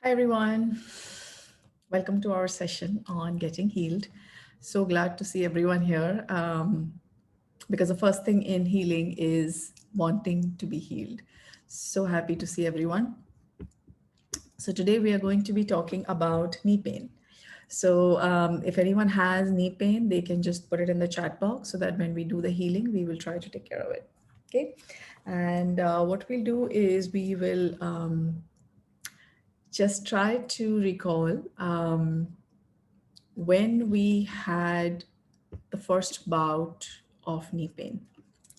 Hi, everyone. Welcome to our session on getting healed. So glad to see everyone here because the first thing in healing is wanting to be healed. So happy to see everyone. So today we are going to be talking about knee pain. So if anyone has knee pain, they can just put it in the chat box so that when we do the healing, we will try to take care of it. Okay. And what we'll do is we will just try to recall when we had the first bout of knee pain.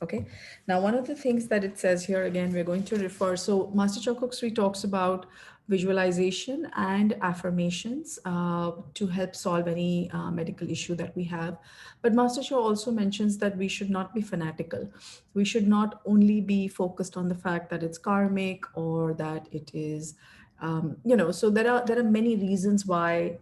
Okay. Now, one of the things that it says here, again, we're going to refer. So, Master Choa Kok Sui talks about visualization and affirmations to help solve any medical issue that we have. But Master Choa also mentions that we should not be fanatical. We should not only be focused on the fact that it's karmic or that it is, so there are many reasons why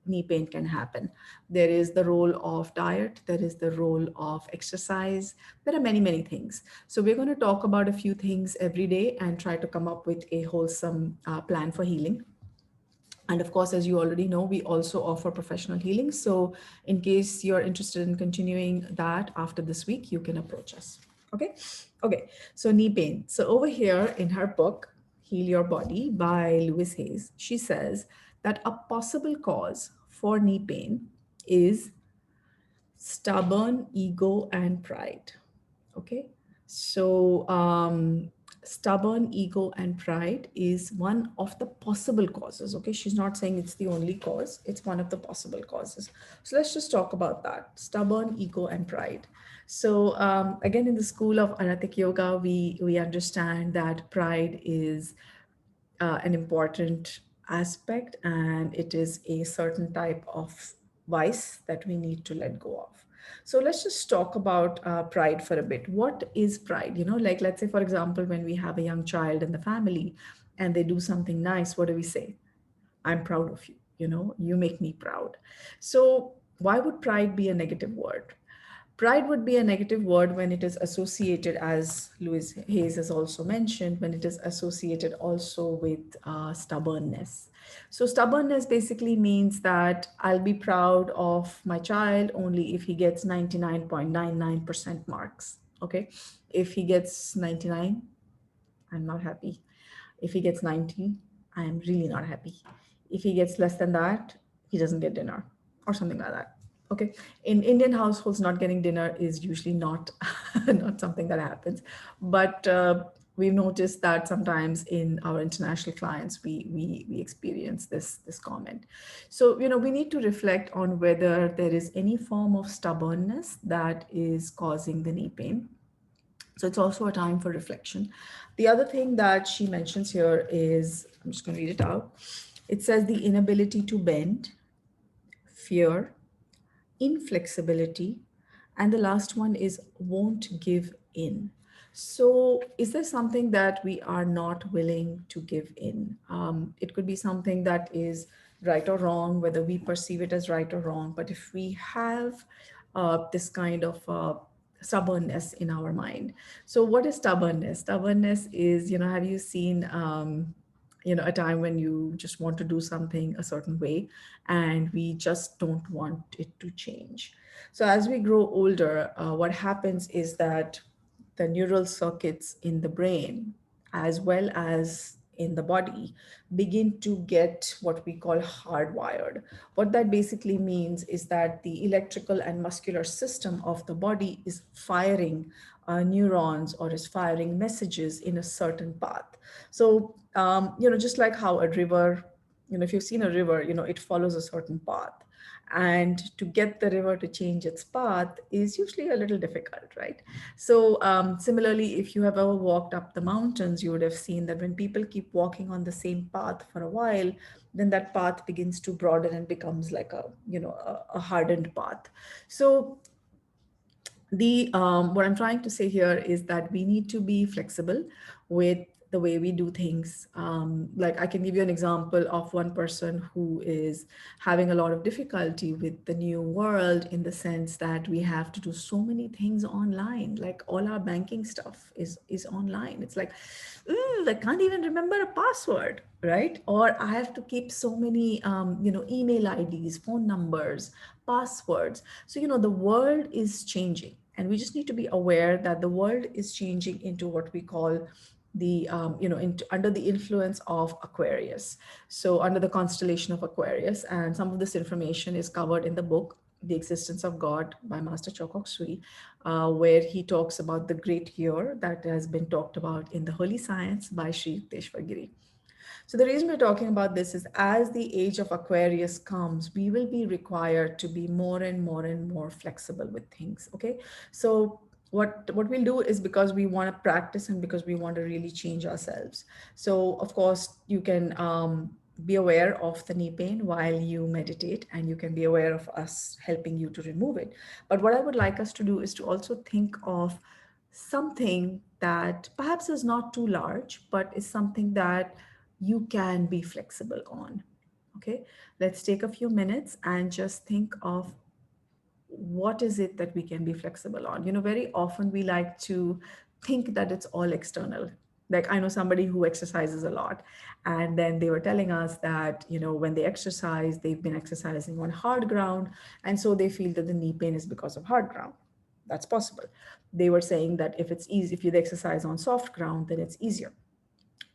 knee pain can happen. There is the role of diet, there is the role of exercise, there are many, many things. So, we're going to talk about a few things every day and try to come up with a wholesome plan for healing. And of course, as you already know, we also offer professional healing. So, in case you're interested in continuing that after this week, you can approach us. Okay. Okay. So, knee pain. So, over here in her book, Heal Your Body by Louise Hay, she says that a possible cause for knee pain is stubborn ego and pride. Okay. So, stubborn ego and pride is one of the possible causes. Okay. She's not saying it's the only cause, it's one of the possible causes. So, let's just talk about that stubborn ego and pride. So, again, in the school of Arhatic yoga, we understand that pride is an important aspect and it is a certain type of vice that we need to let go of. So let's just talk about pride for a bit. What is pride? Like let's say, for example, when we have a young child in the family and they do something nice, what do we say? I'm proud of you. You make me proud. So why would pride be a negative word? Pride would be a negative word when it is associated, as Louise Hayes has also mentioned, when it is associated also with stubbornness. So, stubbornness basically means that I'll be proud of my child only if he gets 99.99% marks. Okay. If he gets 99, I'm not happy. If he gets 90, I am really not happy. If he gets less than that, he doesn't get dinner or something like that. Okay. In Indian households, not getting dinner is usually not not something that happens. But we've noticed that sometimes in our international clients, we experience this comment. So, we need to reflect on whether there is any form of stubbornness that is causing the knee pain. So it's also a time for reflection. The other thing that she mentions here is, I'm just going to read it out. It says the inability to bend, fear, inflexibility, and the last one is won't give in. So, is there something that we are not willing to give in? It could be something that is right or wrong, whether we perceive it as right or wrong. But if we have this kind of stubbornness in our mind, so what is stubbornness? Stubbornness is, have you seen? A time when you just want to do something a certain way and we just don't want it to change. So as we grow older, what happens is that the neural circuits in the brain as well as in the body begin to get what we call hardwired. What that basically means is that the electrical and muscular system of the body is firing neurons or is firing messages in a certain path. So, just like how a river, if you've seen a river, it follows a certain path. And to get the river to change its path is usually a little difficult, right? So, similarly, if you have ever walked up the mountains, you would have seen that when people keep walking on the same path for a while, then that path begins to broaden and becomes like a hardened path. So, the what I'm trying to say here is that we need to be flexible with the way we do things. Like I can give you an example of one person who is having a lot of difficulty with the new world in the sense that we have to do so many things online. Like all our banking stuff is online. It's like, I can't even remember a password, right? Or I have to keep so many, email IDs, phone numbers, passwords. So, the world is changing. And we just need to be aware that the world is changing into what we call under the influence of Aquarius. So under the constellation of Aquarius, and some of this information is covered in the book, The Existence of God by Master Choa Kok Sui, where he talks about the great year that has been talked about in the Holy Science by Sri Yukteswar Giri. So the reason we're talking about this is as the age of Aquarius comes, we will be required to be more and more and more flexible with things. Okay. So what we'll do is because we want to practice and because we want to really change ourselves. So of course you can be aware of the knee pain while you meditate, and you can be aware of us helping you to remove it. But what I would like us to do is to also think of something that perhaps is not too large, but is something that you can be flexible on. Okay, let's take a few minutes and just think of what is it that we can be flexible on. Very often we like to think that it's all external. Like I know somebody who exercises a lot, and then they were telling us that when they exercise, they've been exercising on hard ground, and so they feel that the knee pain is because of hard ground. That's possible. They were saying that if it's easy, if you exercise on soft ground, then it's easier.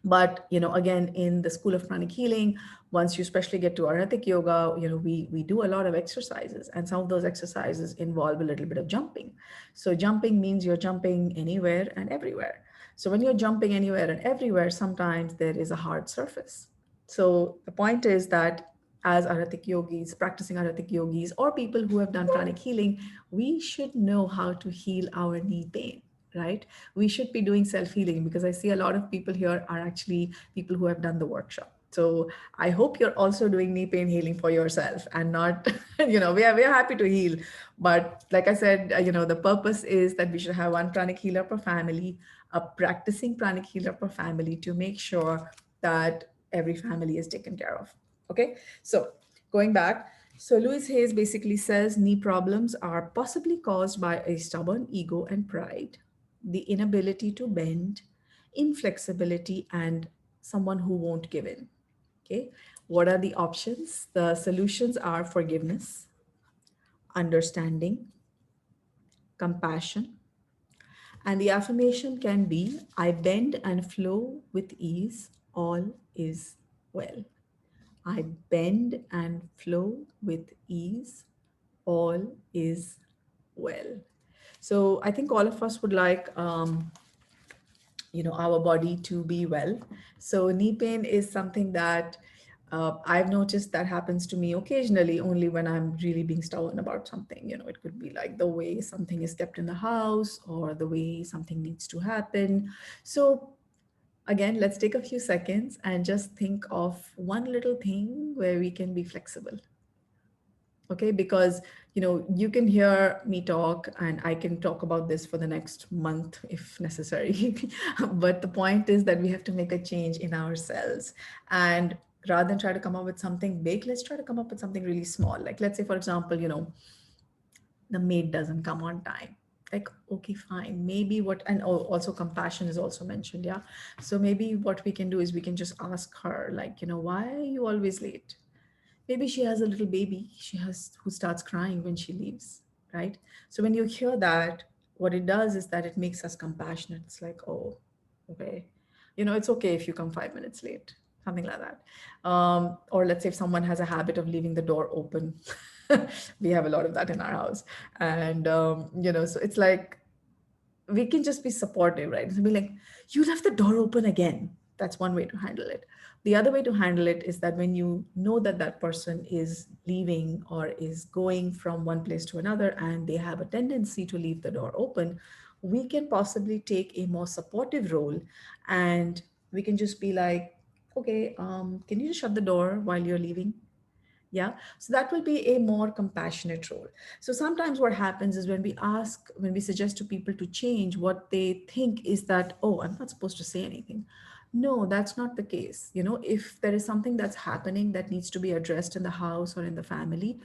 But again, in the school of pranic healing, once you especially get to Arhatic yoga, we do a lot of exercises, and some of those exercises involve a little bit of jumping. So jumping means you're jumping anywhere and everywhere. So when you're jumping anywhere and everywhere, sometimes there is a hard surface. So the point is that as Arhatic yogis, practicing Arhatic yogis, or people who have done pranic healing, we should know how to heal our knee pain, right? We should be doing self-healing, because I see a lot of people here are actually people who have done the workshop. So I hope you're also doing knee pain healing for yourself and not, we are happy to heal. But like I said, the purpose is that we should have one pranic healer per family, a practicing pranic healer per family, to make sure that every family is taken care of. Okay. So going back, so Louise Hayes basically says knee problems are possibly caused by a stubborn ego and pride, the inability to bend, inflexibility, and someone who won't give in. Okay. What are the options? The solutions are forgiveness, understanding, compassion. And the affirmation can be I bend and flow with ease, all is well. I bend and flow with ease, all is well. So I think all of us would like our body to be well. So knee pain is something that I've noticed that happens to me occasionally, only when I'm really being stubborn about something. It could be like the way something is kept in the house or the way something needs to happen. So again, let's take a few seconds and just think of one little thing where we can be flexible. Okay, because you can hear me talk and I can talk about this for the next month if necessary. But the point is that we have to make a change in ourselves, and rather than try to come up with something big, let's try to come up with something really small. Like, let's say for example, the maid doesn't come on time. Like, okay, fine, maybe what, and also compassion is also mentioned. Yeah, so maybe what we can do is we can just ask her, like, why are you always late? Maybe she has a little baby she has who starts crying when she leaves, right? So when you hear that, what it does is that it makes us compassionate. It's like, oh, okay, it's okay if you come 5 minutes late, something like that. Or let's say if someone has a habit of leaving the door open. We have a lot of that in our house. And so it's like we can just be supportive, right? So be like, you left the door open again. That's one way to handle it. The other way to handle it is that when you know that that person is leaving or is going from one place to another and they have a tendency to leave the door open, we can possibly take a more supportive role, and we can just be like, okay, can you just shut the door while you're leaving? Yeah, so that will be a more compassionate role. So sometimes what happens is when we suggest to people to change, what they think is that, oh, I'm not supposed to say anything. No, that's not the case. You know, if there is something that's happening that needs to be addressed in the house or in the family,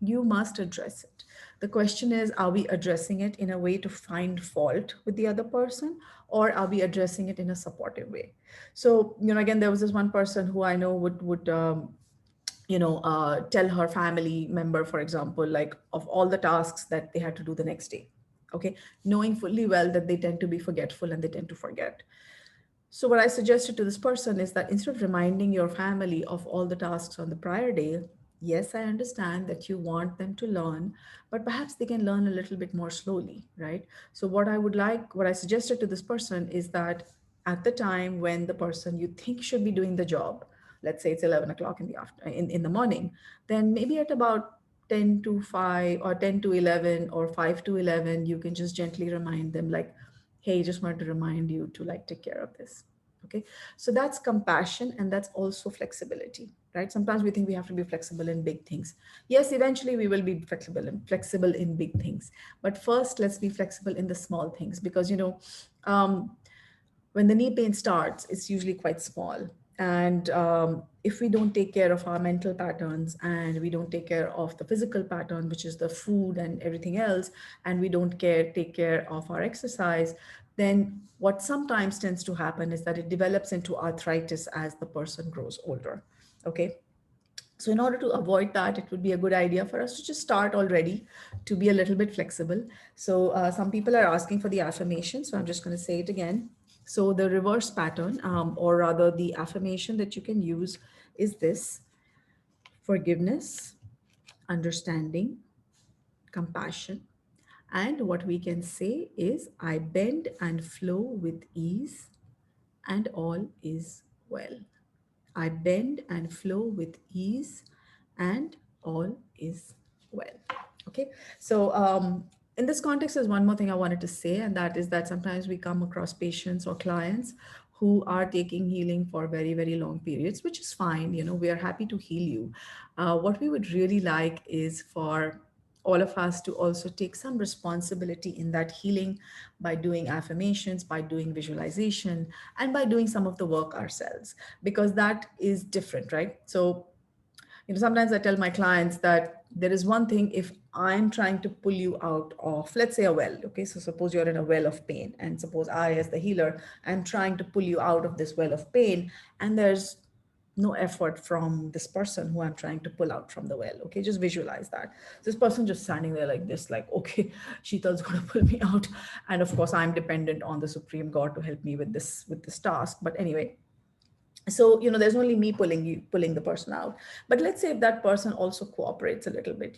you must address it. The question is, are we addressing it in a way to find fault with the other person, or are we addressing it in a supportive way? So, you know, again, there was this one person who I know would tell her family member, for example, like of all the tasks that they had to do the next day. Okay, knowing fully well that they tend to be forgetful and they tend to forget. So, what I suggested to this person is that instead of reminding your family of all the tasks on the prior day, yes, I understand that you want them to learn, but perhaps they can learn a little bit more slowly, right? So, what I suggested to this person is that at the time when the person you think should be doing the job, let's say it's 11 o'clock in the in the morning, then maybe at about 10 to 5 or 10 to 11 or 5 to 11, you can just gently remind them, like, hey, just wanted to remind you to like take care of this. Okay, so that's compassion, and that's also flexibility, right? Sometimes we think we have to be flexible in big things. Yes, eventually we will be flexible in big things, but first let's be flexible in the small things, because um, when the knee pain starts, it's usually quite small. And if we don't take care of our mental patterns, and we don't take care of the physical pattern, which is the food and everything else, and we don't take care of our exercise, then what sometimes tends to happen is that it develops into arthritis as the person grows older. Okay, so, in order to avoid that, it would be a good idea for us to just start already to be a little bit flexible. So, some people are asking for the affirmation. So, I'm just going to say it again. So, the reverse pattern, or rather, the affirmation that you can use is this: forgiveness, understanding, compassion. And what we can say is, I bend and flow with ease, and all is well. I bend and flow with ease, and all is well. Okay. So, in this context, there's one more thing I wanted to say, and that is that sometimes we come across patients or clients who are taking healing for very, very long periods, which is fine. You know, we are happy to heal you. What we would really like is for all of us to also take some responsibility in that healing by doing affirmations, by doing visualization, and by doing some of the work ourselves, because that is different, right? So, sometimes I tell my clients that there is one thing if I'm trying to pull you out of, let's say, a well. Okay, so suppose you're in a well of pain, and suppose I, as the healer, I'm trying to pull you out of this well of pain, and there's no effort from this person who I'm trying to pull out from the well. Okay, just visualize that. This person just standing there like this, like, okay, Sheetal's gonna pull me out. And of course, I'm dependent on the Supreme God to help me with this task. But anyway, so there's only me pulling the person out. But let's say if that person also cooperates a little bit,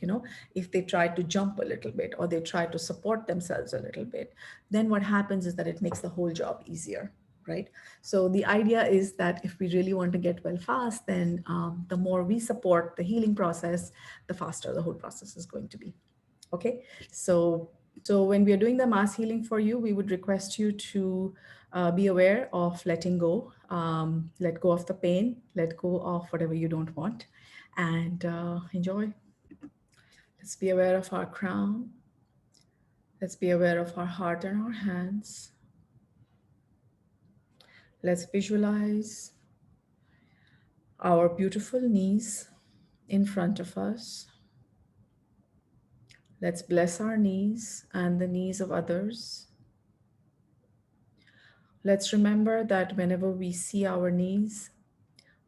if they try to jump a little bit, or they try to support themselves a little bit, then what happens is that it makes the whole job easier, right? So the idea is that if we really want to get well fast, then the more we support the healing process, the faster the whole process is going to be. Okay, so when we are doing the mass healing for you, we would request you to be aware of letting go, let go of the pain, let go of whatever you don't want, and enjoy. Let's be aware of our crown. Let's be aware of our heart and our hands. Let's visualize our beautiful knees in front of us. Let's bless our knees and the knees of others. Let's remember that whenever we see our knees,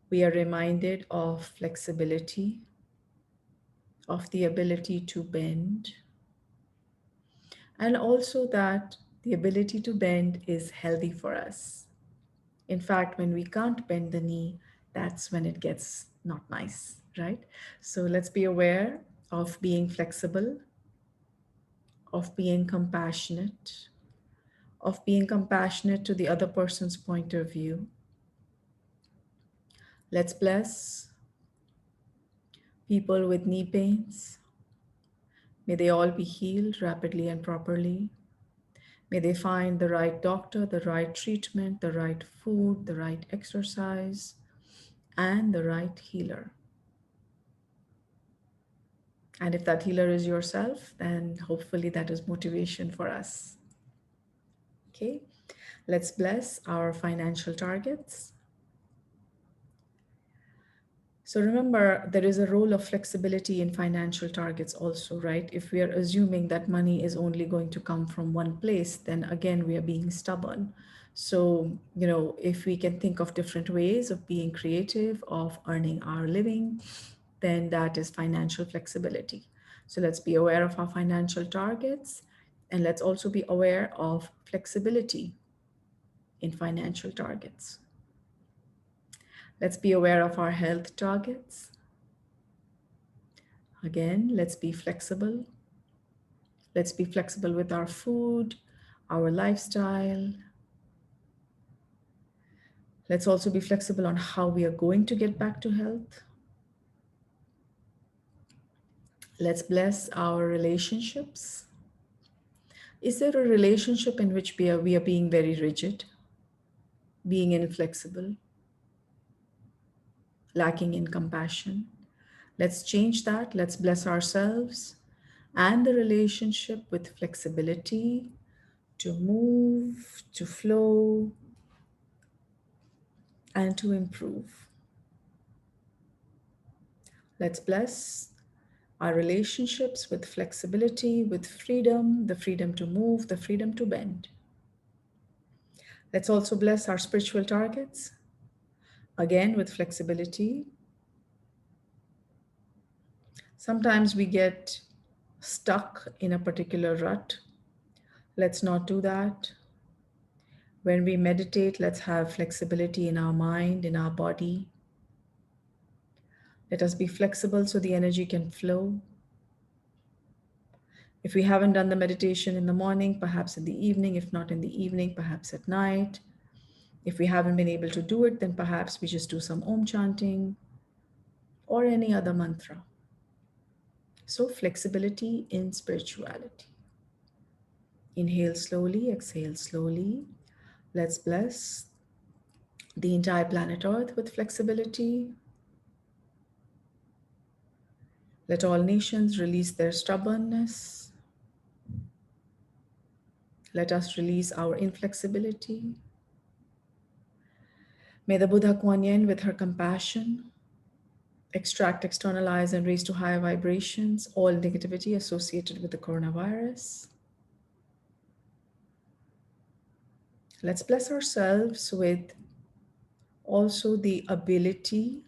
we are reminded of flexibility, of the ability to bend, and also that the ability to bend is healthy for us. In fact, when we can't bend the knee, that's when it gets not nice, right? So let's be aware of being flexible, of being compassionate, to the other person's point of view. Let's bless people with knee pains. May they all be healed rapidly and properly. May they find the right doctor, the right treatment, the right food, the right exercise, and the right healer. And if that healer is yourself, then hopefully that is motivation for us. Okay, Let's bless our financial targets. So remember, there is a role of flexibility in financial targets also, right? If we are assuming that money is only going to come from one place, then again, we are being stubborn. So, if we can think of different ways of being creative, of earning our living, then that is financial flexibility. So let's be aware of our financial targets, and let's also be aware of flexibility in financial targets. Let's be aware of our health targets. Again, let's be flexible. Let's be flexible with our food, our lifestyle. Let's also be flexible on how we are going to get back to health. Let's bless our relationships. Is there a relationship in which we are being very rigid, being inflexible, lacking in compassion? Let's change that. Let's bless ourselves and the relationship with flexibility to move, to flow, and to improve. Let's bless our relationships with flexibility, with freedom, the freedom to move, the freedom to bend. Let's also bless our spiritual targets, again with flexibility. Sometimes we get stuck in a particular rut. Let's not do that. When we meditate, let's have flexibility in our mind, in our body. Let us be flexible so the energy can flow. If we haven't done the meditation in the morning, perhaps in the evening. If not in the evening, perhaps at night. If we haven't been able to do it, then perhaps we just do some Om chanting or any other mantra. So, flexibility in spirituality. Inhale slowly, exhale slowly. Let's bless the entire planet Earth with flexibility. Let all nations release their stubbornness. Let us release our inflexibility. May the Buddha Kuan Yin, with her compassion, extract, externalize, and raise to higher vibrations all negativity associated with the coronavirus. Let's bless ourselves with also the ability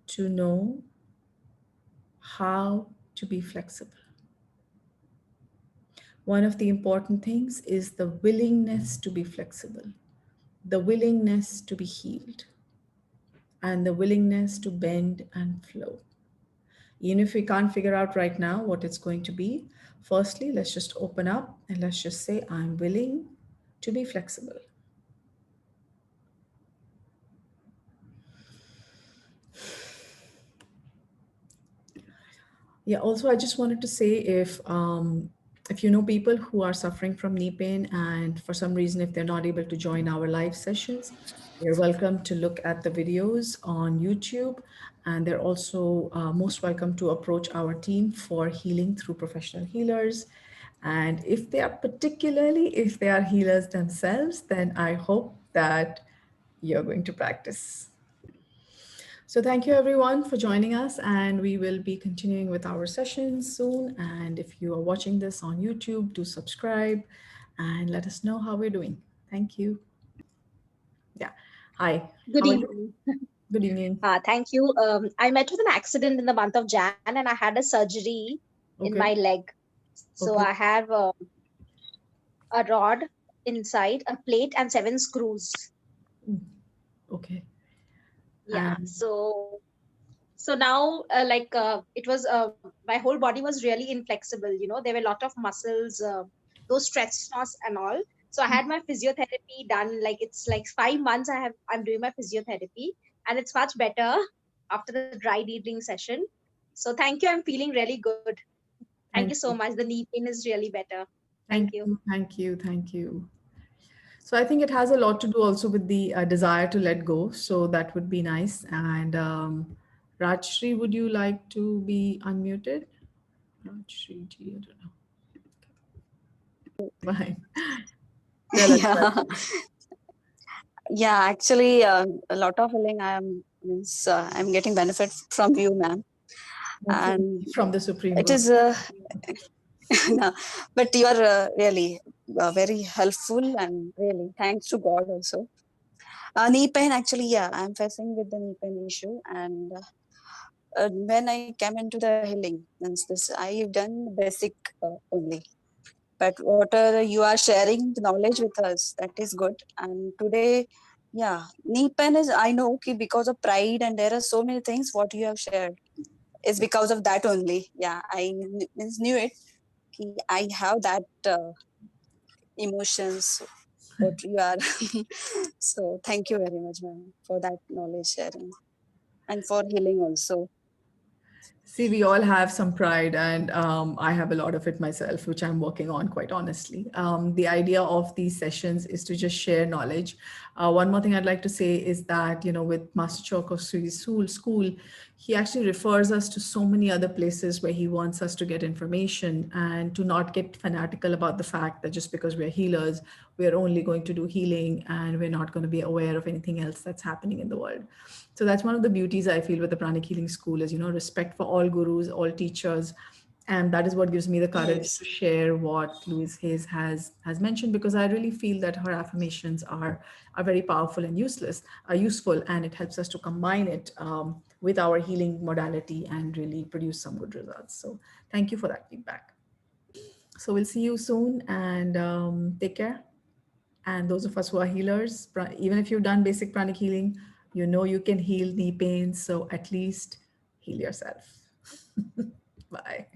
to know how to be flexible. One of the important things is the willingness to be flexible, the willingness to be healed, and the willingness to bend and flow. Even if we can't figure out right now what it's going to be, firstly, let's just open up and let's just say, I'm willing to be flexible. Yeah, also, I just wanted to say if you know people who are suffering from knee pain and for some reason, if they're not able to join our live sessions, they're welcome to look at the videos on YouTube. And they're also most welcome to approach our team for healing through professional healers. And if they are healers themselves, then I hope that you're going to practice. So thank you everyone for joining us, and we will be continuing with our sessions soon. And if you are watching this on YouTube, do subscribe and let us know how we're doing. Thank you. Yeah. Hi. Good How are you? evening. Good evening. Thank you. I met with an accident in the month of Jan and I had a surgery in my Okay. leg. So I Okay. have a rod inside, a plate, and seven screws. Mm, okay. Yeah. And So now, it was my whole body was really inflexible. There were a lot of muscles, those stretch marks and all. So I had my physiotherapy done. Like it's like 5 months. I'm doing my physiotherapy, and it's much better after the dry needling session. So thank you. I'm feeling really good. Thank you thank so you. much. The knee pain is really better. Thank Thank you. you. Thank you. Thank you. So I think it has a lot to do also with the desire to let go. So that would be nice. And Rajshri, would you like to be unmuted? Rajshri ji, I don't know. Fine. Tell us about Yeah, yeah. Actually, a lot of healing. I'm getting benefit from you, ma'am, and from the Supreme it God. is. No, but you are really very helpful, and really thanks to God also. Knee pain, actually, yeah, I'm facing with the knee pain issue, and when I came into the healing, means this I've done basic only. But what you are sharing the knowledge with us, that is good. And today, yeah, knee pain is, I know, okay, because of pride, and there are so many things what you have shared is because of that only. Yeah, means knew it. I have that emotions what you are. So thank you very much, ma'am, for that knowledge sharing and for healing also. See, we all have some pride, and I have a lot of it myself, which I'm working on, quite honestly. The idea of these sessions is to just share knowledge. One more thing I'd like to say is that, with Master Choa Kok Sui's school, he actually refers us to so many other places where he wants us to get information and to not get fanatical about the fact that just because we're healers, we're only going to do healing and we're not going to be aware of anything else that's happening in the world. So that's one of the beauties I feel with the Pranic Healing School is, respect for all gurus, all teachers. And that is what gives me the courage Yes. to share what Louise Hayes has mentioned, because I really feel that her affirmations are very powerful and useful, and it helps us to combine it with our healing modality and really produce some good results. So thank you for that feedback. So we'll see you soon, and take care. And those of us who are healers, even if you've done basic pranic healing, you can heal knee pain. So at least heal yourself. Bye.